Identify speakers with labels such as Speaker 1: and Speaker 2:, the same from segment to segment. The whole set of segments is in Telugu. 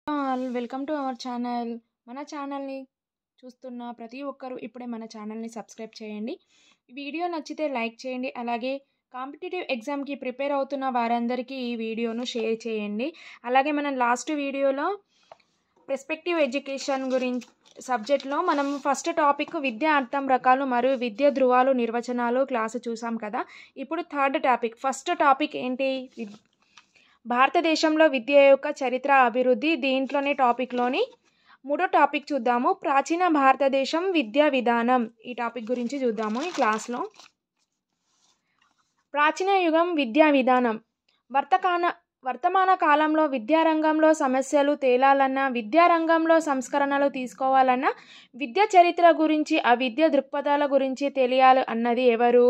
Speaker 1: Welcome to our channel. మన ఛానల్ని చూస్తున్న ప్రతి ఒక్కరూ ఇప్పుడే మన ఛానల్ని సబ్స్క్రైబ్ చేయండి. వీడియో నచ్చితే లైక్ చేయండి. అలాగే కాంపిటేటివ్ ఎగ్జామ్కి ప్రిపేర్ అవుతున్న వారందరికీ ఈ వీడియోను షేర్ చేయండి. అలాగే మనం లాస్ట్ వీడియోలో పర్స్పెక్టివ్ ఎడ్యుకేషన్ గురించి సబ్జెక్ట్లో మనం ఫస్ట్ టాపిక్ విద్యా అర్థం రకాలు మరియు విద్యా ధృవాలు నిర్వచనాలు క్లాసు చూసాం కదా. ఇప్పుడు థర్డ్ టాపిక్. ఫస్ట్ టాపిక్ ఏంటి? భారతదేశంలో విద్య యొక్క చరిత్ర అభివృద్ధి. దీంట్లోనే టాపిక్లోని మూడో టాపిక్ చూద్దాము. ప్రాచీన భారతదేశం విద్యా విధానం. ఈ టాపిక్ గురించి చూద్దాము ఈ క్లాస్లో. ప్రాచీన యుగం విద్యా విధానం. వర్తమాన కాలంలో విద్యారంగంలో సమస్యలు తేలాలన్నా, విద్యారంగంలో సంస్కరణలు తీసుకోవాలన్నా, విద్యా చరిత్ర గురించి, ఆ విద్యా దృక్పథాల గురించి తెలియాలి అన్నది ఎవరు?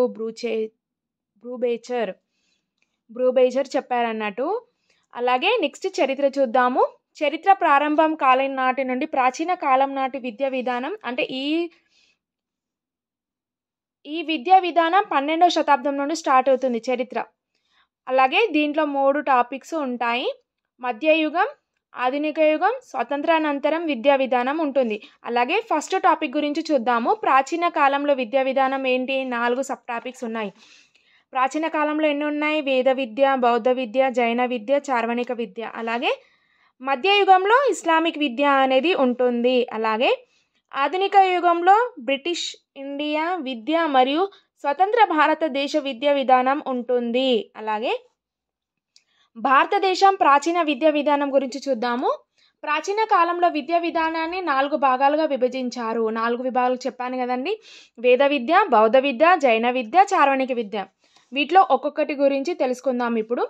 Speaker 1: బ్రూబేచర్ చెప్పారన్నట్టు. అలాగే నెక్స్ట్ చరిత్ర చూద్దాము. చరిత్ర ప్రారంభం కాలం నాటి నుండి ప్రాచీన కాలం నాటి విద్యా విధానం అంటే ఈ విద్యా విధానం 12వ శతాబ్దం నుండి స్టార్ట్ అవుతుంది చరిత్ర. అలాగే దీంట్లో 3 టాపిక్స్ ఉంటాయి. మధ్యయుగం, ఆధునిక యుగం, స్వతంత్రానంతరం విద్యా విధానం ఉంటుంది. అలాగే ఫస్ట్ టాపిక్ గురించి చూద్దాము. ప్రాచీన కాలంలో విద్యా విధానం ఏంటి? 4 సబ్ టాపిక్స్ ఉన్నాయి. ప్రాచీన కాలంలో ఎన్ని ఉన్నాయి? వేద విద్య, బౌద్ధ విద్య, జైన విద్య, చార్వణిక విద్య. అలాగే మధ్యయుగంలో ఇస్లామిక్ విద్య అనేది ఉంటుంది. అలాగే ఆధునిక యుగంలో బ్రిటిష్ ఇండియా విద్య మరియు స్వతంత్ర భారతదేశ విద్యా విధానం ఉంటుంది. అలాగే భారతదేశం ప్రాచీన విద్యా విధానం గురించి చూద్దాము. ప్రాచీన కాలంలో విద్యా విధానాన్ని 4 భాగాలుగా విభజించారు. 4 విభాగాలు చెప్పాను కదండి. వేద విద్య, బౌద్ధ విద్య, జైన విద్య, చార్వణిక విద్య. వీటిలో ఒక్కొక్కటి గురించి తెలుసుకుందాం ఇప్పుడు.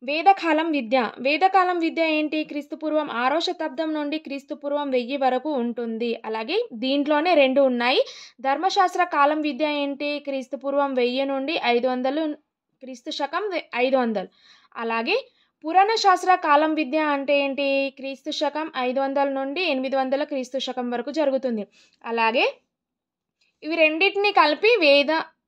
Speaker 1: వేదకాలం విద్య. వేదకాలం విద్య ఏంటి? క్రీస్తుపూర్వం 6వ శతాబ్దం నుండి క్రీస్తుపూర్వం 1000 వరకు ఉంటుంది. అలాగే దీంట్లోనే 2 ఉన్నాయి. ధర్మశాస్త్ర కాలం విద్య ఏంటి? క్రీస్తుపూర్వం 1000 నుండి 500, క్రీస్తు శకం 500. అలాగే పురాణ శాస్త్ర కాలం విద్య అంటే ఏంటి? క్రీస్తు శకం 500 నుండి 800 క్రీస్తు శకం వరకు జరుగుతుంది. అలాగే ఇవి రెండింటిని కలిపి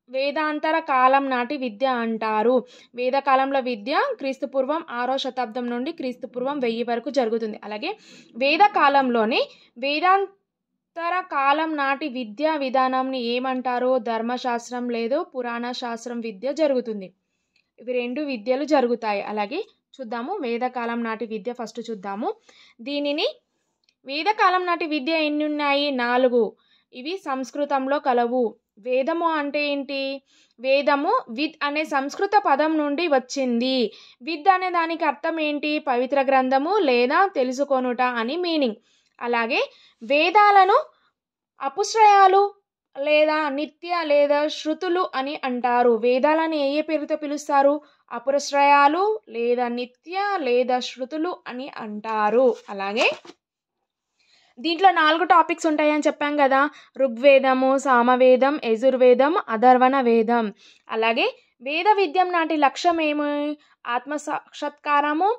Speaker 1: వేదాంతర కాలం నాటి విద్య అంటారు. వేదకాలంలో విద్య క్రీస్తుపూర్వం 6వ శతాబ్దం నుండి క్రీస్తుపూర్వం 1000 వరకు జరుగుతుంది. అలాగే వేదకాలంలోనే వేదాంతర కాలం నాటి విద్యా విధానాన్ని ఏమంటారు? ధర్మశాస్త్రం లేదు పురాణ శాస్త్రం విద్య జరుగుతుంది. ఇవి 2 విద్యలు జరుగుతాయి. అలాగే చూద్దాము వేదకాలం నాటి విద్య ఫస్ట్ చూద్దాము. దీనిని వేదకాలం నాటి విద్య ఎన్ని ఉన్నాయి? 4. ఇవి సంస్కృతంలో కలవు. వేదము అంటే ఏంటి? వేదము విద్ అనే సంస్కృత పదం నుండి వచ్చింది. విద్ అనే దానికి అర్థం ఏంటి? పవిత్ర గ్రంథము లేదా తెలుసుకొనుట అని మీనింగ్. అలాగే వేదాలను అపుశ్రయాలు లేదా నిత్య లేదా శృతులు అని అంటారు. వేదాలను ఏ పేరుతో పిలుస్తారు? అపుశ్రయాలు లేదా నిత్య లేదా శృతులు అని అంటారు. అలాగే దీంట్లో 4 టాపిక్స్ ఉంటాయని చెప్పాం కదా. ఋగ్వేదము, సామవేదం, యజుర్వేదం, అథర్వణ వేదం. అలాగే వేద విద్యం నాటి లక్ష్యం ఏమి? ఆత్మసాక్షాత్కారము,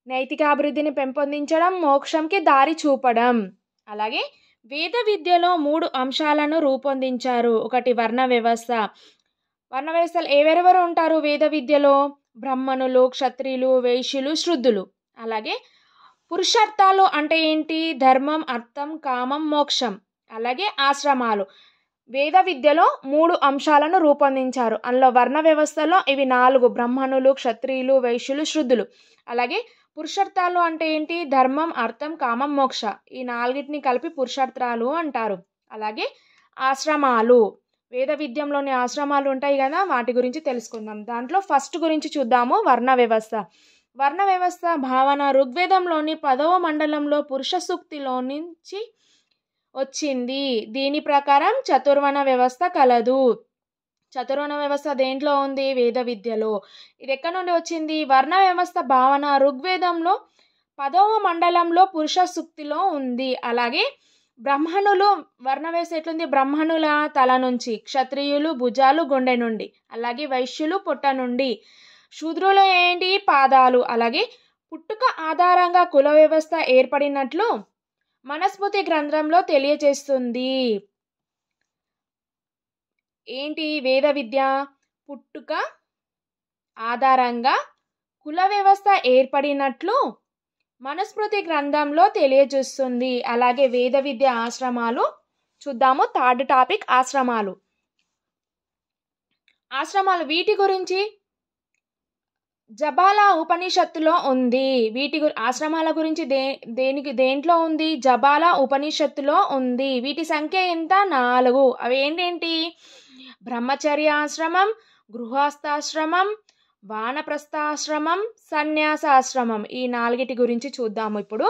Speaker 1: నైతికాభివృద్ధిని పెంపొందించడం, మోక్షంకి దారి చూపడం. అలాగే వేద విద్యలో 3 అంశాలను రూపొందించారు. ఒకటి వర్ణ వ్యవస్థ. వర్ణ వ్యవస్థలు ఎవరెవరు ఉంటారు వేద విద్యలో? బ్రాహ్మణులు, క్షత్రియులు, వైశ్యులు, శూద్రులు. అలాగే పురుషార్థాలు అంటే ఏంటి? ధర్మం, అర్థం, కామం, మోక్షం. అలాగే ఆశ్రమాలు. వేద విద్యలో 3 అంశాలను రూపొందించారు. అందులో వర్ణ వ్యవస్థలో ఇవి 4: బ్రాహ్మణులు, క్షత్రియులు, వైశ్యులు, శూద్రులు. అలాగే పురుషార్థాలు అంటే ఏంటి? ధర్మం, అర్థం, కామం, మోక్ష. ఈ 4టిని కలిపి పురుషార్థాలు అంటారు. అలాగే ఆశ్రమాలు. వేద విద్యంలోని ఆశ్రమాలు ఉంటాయి కదా, వాటి గురించి తెలుసుకుందాం. దాంట్లో ఫస్ట్ గురించి చూద్దాము. వర్ణ వ్యవస్థ. వర్ణ వ్యవస్థ భావన ఋగ్వేదంలోని 10వ మండలంలో పురుష సూక్తిలో నుంచి వచ్చింది. దీని ప్రకారం చతుర్వర్ణ వ్యవస్థ కలదు. చతుర్వర్ణ వ్యవస్థ దేంట్లో ఉంది? వేద విద్యలో. ఇది ఎక్కడి నుండి వచ్చింది? వర్ణ వ్యవస్థ భావన ఋగ్వేదంలో 10వ మండలంలో పురుష సూక్తిలో ఉంది. అలాగే బ్రాహ్మణులు వర్ణ వ్యవస్థ ఎట్లుంది? బ్రాహ్మణుల తల నుంచి, క్షత్రియులు భుజాలు గుండె నుండి, అలాగే వైశ్యులు పొట్ట నుండి, శూద్రులు ఏంటి? పాదాలు. అలాగే పుట్టుక ఆధారంగా కుల వ్యవస్థ ఏర్పడినట్లు మనుస్మృతి గ్రంథంలో తెలియజేస్తుంది. ఏంటి వేద విద్య? పుట్టుక ఆధారంగా కుల వ్యవస్థ ఏర్పడినట్లు మనుస్మృతి గ్రంథంలో తెలియజేస్తుంది. అలాగే వేద విద్య ఆశ్రమాలు చూద్దాము. థర్డ్ టాపిక్ ఆశ్రమాలు. ఆశ్రమాలు వీటి గురించి జబాలా ఉపనిషత్తులో ఉంది. ఆశ్రమాల గురించి దేంట్లో ఉంది? జబాలా ఉపనిషత్తులో ఉంది. వీటి సంఖ్య ఎంత? 4. అవి ఏంటేంటి? బ్రహ్మచర్యాశ్రమం, గృహస్థాశ్రమం, వానప్రస్థాశ్రమం, సన్యాసాశ్రమం. ఈ 4 గురించి చూద్దాము ఇప్పుడు.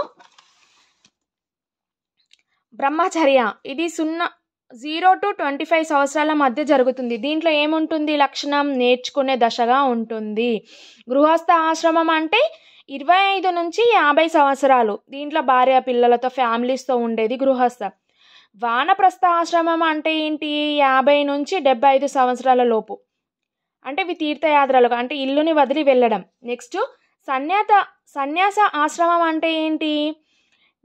Speaker 1: బ్రహ్మచర్య ఇది 0 to 25 సంవత్సరాల మధ్య జరుగుతుంది. దీంట్లో ఏముంటుంది? లక్షణం నేర్చుకునే దశగా ఉంటుంది. గృహస్థ ఆశ్రమం అంటే 25 నుంచి 50 సంవత్సరాలు. దీంట్లో భార్య పిల్లలతో ఫ్యామిలీస్తో ఉండేది గృహస్థ. వానప్రస్థ ఆశ్రమం అంటే ఏంటి? 50 నుంచి 75 సంవత్సరాల లోపు. అంటే ఇవి తీర్థయాత్రలకు, అంటే ఇల్లుని వదిలి వెళ్ళడం. నెక్స్ట్ సన్యాస ఆశ్రమం అంటే ఏంటి?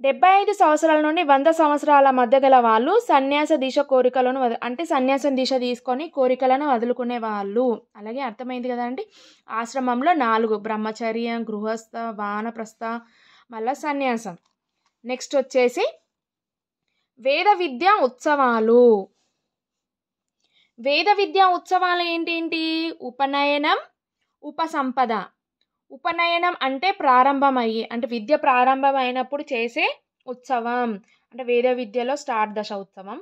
Speaker 1: 75 సంవత్సరాల నుండి 100 సంవత్సరాల మధ్య గల వాళ్ళు సన్యాస దీక్ష కోరికలను అంటే సన్యాసం దీక్ష తీసుకొని కోరికలను వదులుకునే వాళ్ళు. అలాగే అర్థమైంది కదండి. ఆశ్రమంలో 4: బ్రహ్మచర్యం, గృహస్థ, వానప్రస్థ, మళ్ళీ సన్యాసం. నెక్స్ట్ వచ్చేసి వేద విద్యా ఉత్సవాలు. వేద విద్యా ఉత్సవాలు ఏంటి? ఉపనయనం, ఉపసంపద. ఉపనయనం అంటే ప్రారంభమయ్యి, అంటే విద్య ప్రారంభమైనప్పుడు చేసే ఉత్సవం, అంటే వేద విద్యలో స్టార్ట్ దశ ఉత్సవం.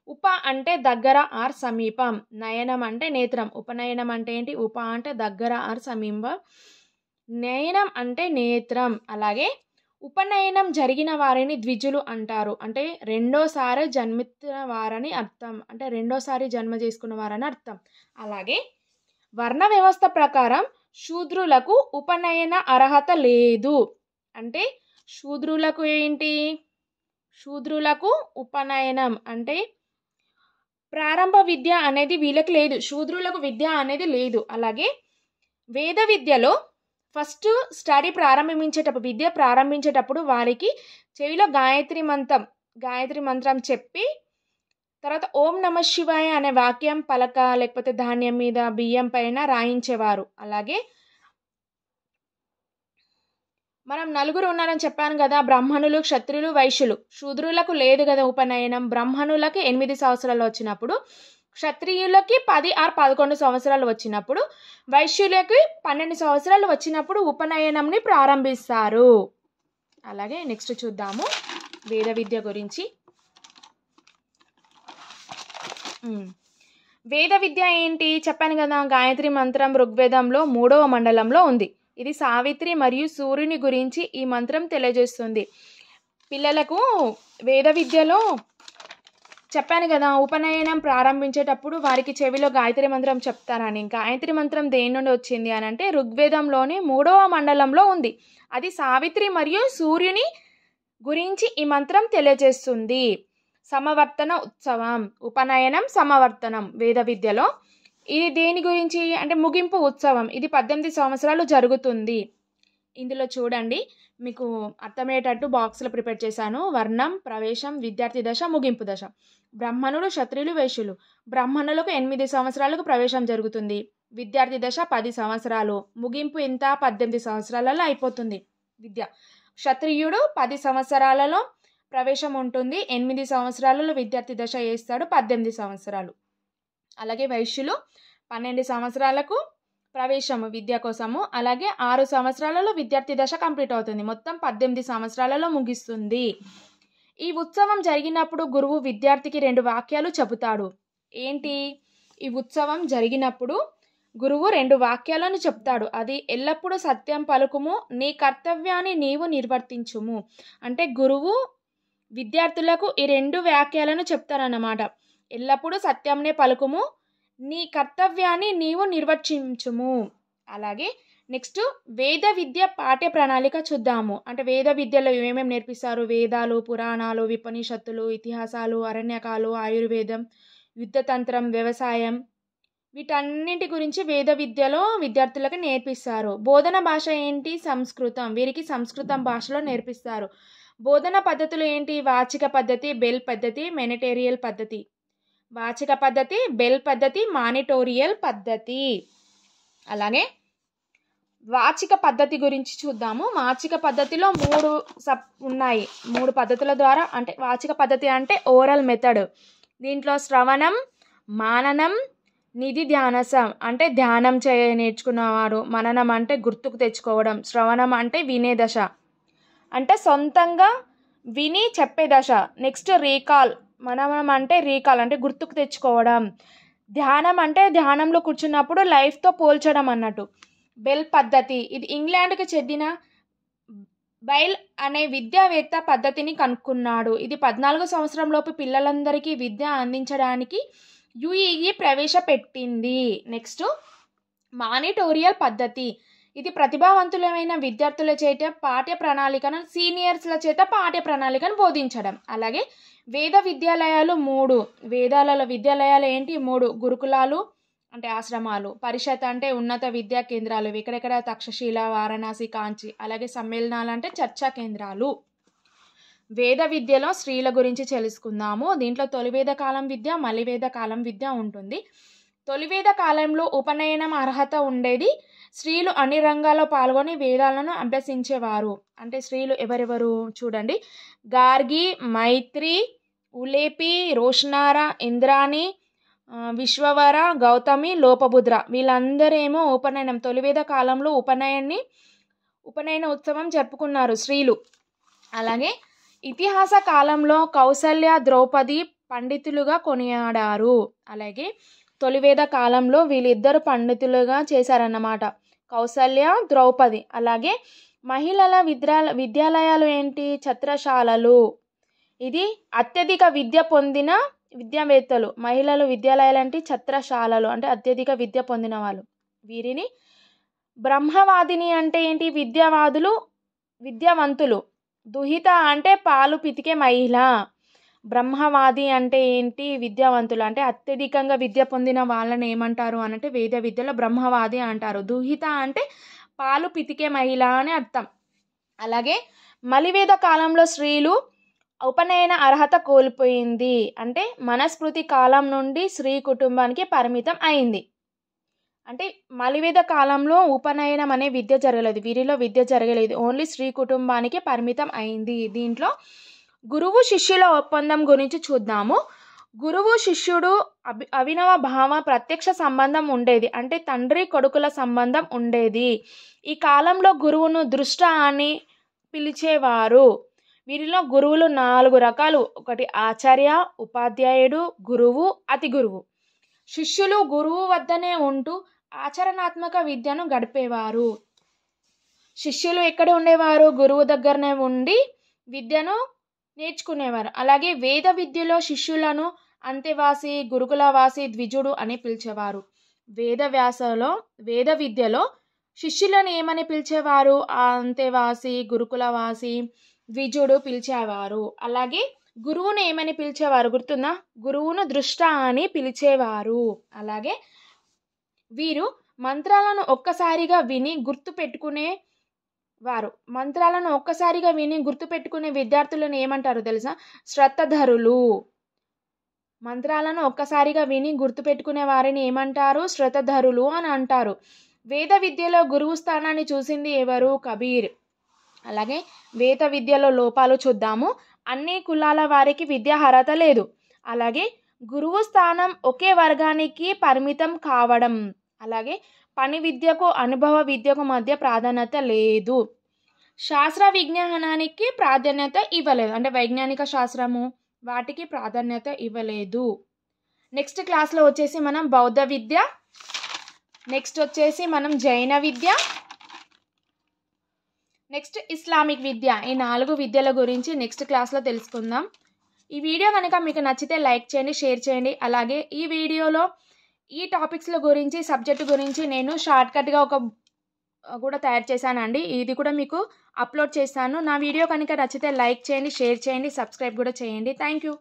Speaker 1: ఉప అంటే దగ్గర ఆర్ సమీపం, నయనం అంటే నేత్రం. ఉపనయనం అంటే ఏంటి? ఉప అంటే దగ్గర ఆర్ సమీపం, నయనం అంటే నేత్రం. అలాగే ఉపనయనం జరిగిన వారిని ద్విజులు అంటారు. అంటే రెండోసారి జన్మెత్తిన వారని అర్థం, అంటే రెండోసారి జన్మ చేసుకున్న వారని అర్థం. అలాగే వర్ణ వ్యవస్థ ప్రకారం శూద్రులకు ఉపనయన అర్హత లేదు. అంటే శూద్రులకు ఏంటి? శూద్రులకు ఉపనయనం అంటే ప్రారంభ విద్య అనేది వీళ్ళకి లేదు. శూద్రులకు విద్య అనేది లేదు. అలాగే వేద విద్యలో ఫస్ట్ విద్య ప్రారంభించేటప్పుడు వారికి చెవిలో గాయత్రి మంత్రం చెప్పి తర్వాత ఓం నమ శివాయ అనే వాక్యం పలక లేకపోతే ధాన్యం మీద బియ్యం పైన రాయించేవారు. అలాగే మనం 4 ఉన్నారని చెప్పాను కదా, బ్రాహ్మణులు, క్షత్రులు, వైశ్యులు. శూద్రులకు లేదు కదా ఉపనయనం. బ్రాహ్మణులకి 8 సంవత్సరాలు వచ్చినప్పుడు, క్షత్రియులకి 10 or 11 సంవత్సరాలు వచ్చినప్పుడు, వైశ్యులకి 12 సంవత్సరాలు వచ్చినప్పుడు ఉపనయనంని ప్రారంభిస్తారు. అలాగే నెక్స్ట్ చూద్దాము వేద విద్య గురించి. వేద విద్య ఏంటి చెప్పాను కదా, గాయత్రి మంత్రం ఋగ్వేదంలో 3వ మండలంలో ఉంది. ఇది సావిత్రి మరియు సూర్యుని గురించి ఈ మంత్రం తెలియజేస్తుంది. పిల్లలకు వేద విద్యలో చెప్పాను కదా, ఉపనయనం ప్రారంభించేటప్పుడు వారికి చెవిలో గాయత్రి మంత్రం చెప్తారని. గాయత్రి మంత్రం దేని నుండి వచ్చింది అని అంటే ఋగ్వేదంలోని 3వ మండలంలో ఉంది. అది సావిత్రి మరియు సూర్యుని గురించి ఈ మంత్రం తెలియజేస్తుంది. సమవర్తన ఉత్సవం, ఉపనయనం, సమవర్తనం వేద విద్యలో. ఇది దేని గురించి అంటే ముగింపు ఉత్సవం. ఇది 18 సంవత్సరాలు జరుగుతుంది. ఇందులో చూడండి, మీకు అర్థమయ్యేటట్టు బాక్స్లో ప్రిపేర్ చేశాను. వర్ణం, ప్రవేశం, విద్యార్థి దశ, ముగింపు దశ. బ్రాహ్మణులు, క్షత్రియులు, వైశ్యులు. బ్రాహ్మణులకు 8 సంవత్సరాలకు ప్రవేశం జరుగుతుంది. విద్యార్థి దశ 10 సంవత్సరాలు. ముగింపు ఎంత? 18 సంవత్సరాలలో అయిపోతుంది విద్య. క్షత్రియుడు 10 సంవత్సరాలలో ప్రవేశం ఉంటుంది. 8 సంవత్సరాలలో విద్యార్థి దశ వేస్తాడు, 18 సంవత్సరాలు. అలాగే వైశ్యులు 12 సంవత్సరాలకు ప్రవేశము విద్య కోసము. అలాగే 6 సంవత్సరాలలో విద్యార్థి దశ కంప్లీట్ అవుతుంది. మొత్తం 18 సంవత్సరాలలో ముగిస్తుంది. ఈ ఉత్సవం జరిగినప్పుడు గురువు విద్యార్థికి 2 వాక్యాలు చెబుతాడు. ఏంటి? ఈ ఉత్సవం జరిగినప్పుడు గురువు 2 వాక్యాలను చెప్తాడు. అది ఎల్లప్పుడూ సత్యం పలుకుము, నీ కర్తవ్యాన్ని నీవు నిర్వర్తించుము. అంటే గురువు విద్యార్థులకు ఈ 2 వాక్యాలను చెప్తారన్నమాట. ఎల్లప్పుడూ సత్యంనే పలుకుము, నీ కర్తవ్యాన్ని నీవు నిర్వర్తించుము. అలాగే నెక్స్ట్ వేద విద్య పాఠ్య ప్రణాళిక చూద్దాము. అంటే వేద విద్యలో ఏమేమి నేర్పిస్తారు? వేదాలు, పురాణాలు, ఉపనిషత్తులు, ఇతిహాసాలు, అరణ్యకాలు, ఆయుర్వేదం, యుద్ధతంత్రం, వ్యవసాయం, వీటన్నింటి గురించి వేద విద్యలో విద్యార్థులకు నేర్పిస్తారు. బోధన భాష ఏంటి? సంస్కృతం. వీరికి సంస్కృతం భాషలో నేర్పిస్తారు. బోధన పద్ధతులు ఏంటి? వాచిక పద్ధతి, బెల్ పద్ధతి, మానిటోరియల్ పద్ధతి. వాచిక పద్ధతి, బెల్ పద్ధతి, మానిటోరియల్ పద్ధతి. అలాగే వాచిక పద్ధతి గురించి చూద్దాము. వాచిక పద్ధతిలో 3 ఉన్నాయి. 3 పద్ధతుల ద్వారా, అంటే వాచిక పద్ధతి అంటే ఓరల్ మెథడ్. దీంట్లో శ్రవణం, మాననం, నిధిధ్యాసనం అంటే ధ్యానం నేర్చుకున్నవారు, మననం అంటే గుర్తుకు తెచ్చుకోవడం, శ్రవణం అంటే వినే దశ అంటే సొంతంగా విని చెప్పే దశ. నెక్స్ట్ రీకాల్, మననం అంటే రీకాల్ అంటే గుర్తుకు తెచ్చుకోవడం. ధ్యానం అంటే ధ్యానంలో కూర్చున్నప్పుడు లైఫ్తో పోల్చడం అన్నట్టు. బెల్ పద్ధతి, ఇది ఇంగ్లాండ్కి చెందిన బైల్ అనే విద్యావేత్త పద్ధతిని కనుక్కున్నాడు. ఇది 14 సంవత్సరంలోపు పిల్లలందరికీ విద్య అందించడానికి యుఈఈ ప్రవేశపెట్టింది. నెక్స్ట్ మానిటోరియల్ పద్ధతి, ఇది ప్రతిభావంతులైన విద్యార్థుల చేత పాఠ్య ప్రణాళికను, సీనియర్స్ల చేత పాఠ్య ప్రణాళికను బోధించడం. అలాగే వేద విద్యాలయాలు 3, వేదాల విద్యాలయాలు ఏంటి 3, గురుకులాలు అంటే ఆశ్రమాలు, పరిషత్ అంటే ఉన్నత విద్యా కేంద్రాలు, ఎక్కడెక్కడ తక్షశిల, వారణాసి, కాంచి. అలాగే సమ్మేళనాలు అంటే చర్చా కేంద్రాలు. వేద విద్యలో స్త్రీల గురించి తెలుసుకుందాము. దీంట్లో తొలివేద కాలం విద్య, మలివేద కాలం విద్య ఉంటుంది. తొలివేద కాలంలో ఉపనయనం అర్హత ఉండేది. స్త్రీలు అన్ని రంగాల్లో పాల్గొని వేదాలను అభ్యసించేవారు. అంటే స్త్రీలు ఎవరెవరు చూడండి: గార్గి, మైత్రి, ఉలేపి, రోషనార, ఇంద్రాణి, విశ్వవర, గౌతమి, లోపభద్ర. వీళ్ళందరేమో ఉపనయనం, తొలివేద కాలంలో ఉపనయన ఉత్సవం జరుపుకున్నారు స్త్రీలు. అలాగే ఇతిహాస కాలంలో కౌసల్య, ద్రౌపది పండితులుగా కొనియాడారు. అలాగే తొలివేద కాలంలో వీళ్ళిద్దరు పండితులుగా చేశారన్నమాట, కౌసల్య, ద్రౌపది. అలాగే మహిళల విద్యాలయాలు ఏంటి, ఛత్రశాలలు. ఇది అత్యధిక విద్య పొందిన విద్యావేత్తలు. మహిళలు విద్యాలయాలు అంటే ఛత్రశాలలు అంటే అత్యధిక విద్య పొందిన వాళ్ళు. వీరిని బ్రహ్మవాదిని అంటే ఏంటి, విద్యావంతులు. దుహిత అంటే పాలు పితికే మహిళ. బ్రహ్మవాది అంటే ఏంటి, విద్యావంతులు అంటే అత్యధికంగా విద్య పొందిన వాళ్ళని ఏమంటారు అనంటే వేద విద్యలో బ్రహ్మవాది అంటారు. దుహిత అంటే పాలు పితికే మహిళ అని అర్థం. అలాగే మలివేద కాలంలో స్త్రీలు ఉపనయన అర్హత కోల్పోయింది. అంటే మనస్మృతి కాలం నుండి స్త్రీ కుటుంబానికి పరిమితం అయింది. అంటే మలివేద కాలంలో ఉపనయనం అనే విద్య జరగలేదు, వీరిలో విద్య జరగలేదు, ఓన్లీ స్త్రీ కుటుంబానికి పరిమితం అయింది. దీంట్లో గురువు శిష్యుల ఒప్పందం గురించి చూద్దాము. గురువు శిష్యుడు అవినవ భావ ప్రత్యక్ష సంబంధం ఉండేది. అంటే తండ్రి కొడుకుల సంబంధం ఉండేది. ఈ కాలంలో గురువును దృష్ట అని పిలిచేవారు. వీరిలో గురువులు 4 రకాలు. ఒకటి ఆచార్య, ఉపాధ్యాయుడు, గురువు, అతి గురువు. శిష్యులు గురువు వద్దనే ఉంటూ ఆచరణాత్మక విద్యను గడిపేవారు. శిష్యులు ఎక్కడ ఉండేవారు, గురువు దగ్గరనే ఉండి విద్యను నేర్చుకునేవారు. అలాగే వేద విద్యలో శిష్యులను అంతేవాసి, గురుకులవాసి, ద్విజుడు అని పిలిచేవారు. వేద విద్యలో శిష్యులను ఏమని పిలిచేవారు, అంతేవాసి, గురుకులవాసి, ద్విజుడు పిలిచేవారు. అలాగే గురువును ఏమని పిలిచేవారు గుర్తుందా, గురువును దృష్ట అని పిలిచేవారు. అలాగే వీరు మంత్రాలను ఒక్కసారిగా విని గుర్తుపెట్టుకునే విద్యార్థులను ఏమంటారు తెలుసా, శ్రద్ధధరులు. మంత్రాలను ఒక్కసారిగా విని గుర్తుపెట్టుకునే వారిని ఏమంటారు, శ్రద్ధధరులు అని అంటారు. వేద విద్యలో గురువు స్థానాన్ని చూసింది ఎవరు, కబీర్. అలాగే వేద విద్యలో లోపాలు చూద్దాము. అన్ని కులాల వారికి విద్యా అర్హత లేదు. అలాగే గురువు స్థానం ఒకే వర్గానికి పరిమితం కావడం. అలాగే పని విద్యకు అనుభవ విద్యకు మధ్య ప్రాధాన్యత లేదు. శాస్త్ర విజ్ఞానానికి ప్రాధాన్యత ఇవ్వలేదు. అంటే వైజ్ఞానిక శాస్త్రము వాటికి ప్రాధాన్యత ఇవ్వలేదు. నెక్స్ట్ క్లాస్లో వచ్చేసి మనం బౌద్ధ విద్య, నెక్స్ట్ వచ్చేసి మనం జైన విద్య, నెక్స్ట్ ఇస్లామిక్ విద్య, ఈ 4 విద్యల గురించి నెక్స్ట్ క్లాస్లో తెలుసుకుందాం. ఈ వీడియో కనుక మీకు నచ్చితే లైక్ చేయండి, షేర్ చేయండి. అలాగే ఈ వీడియోలో ఈ టాపిక్స్ల గురించి, సబ్జెక్టు గురించి నేను షార్ట్కట్గా కూడా తయారు చేశానండి. ఇది కూడా మీకు అప్లోడ్ చేస్తాను. నా వీడియో కనుక నచ్చితే లైక్ చేయండి, షేర్ చేయండి, సబ్స్క్రైబ్ కూడా చేయండి. Thank you.